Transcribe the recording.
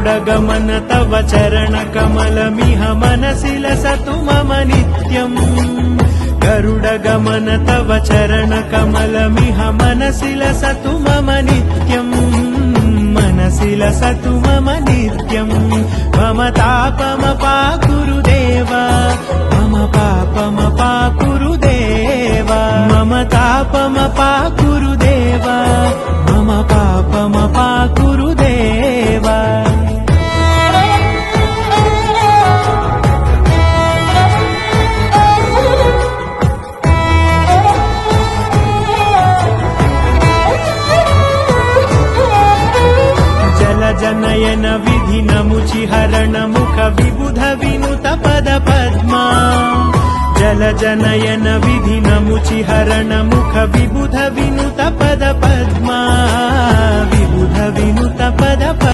गरुडगमन तव चरणकमलमिह मनसि लसतु मम नित्यम् गरुडगमन तव चरणकमलमिह मनसि लसतु मम नित्यम् मनसि लसतु मम नित्यम् मम तापमपाकुरुदेव मम पापमपाकुरुदेव मम तापमपाकुरुदेव मम पापमपाकुरुदेव जनयन विधिनमुचिहरण मुख विबुध विनुत पद पद्मा जल जनयन विधिनमुचिहरण मुख विबुध विनुत पद पद्मा विबुध विनुत पद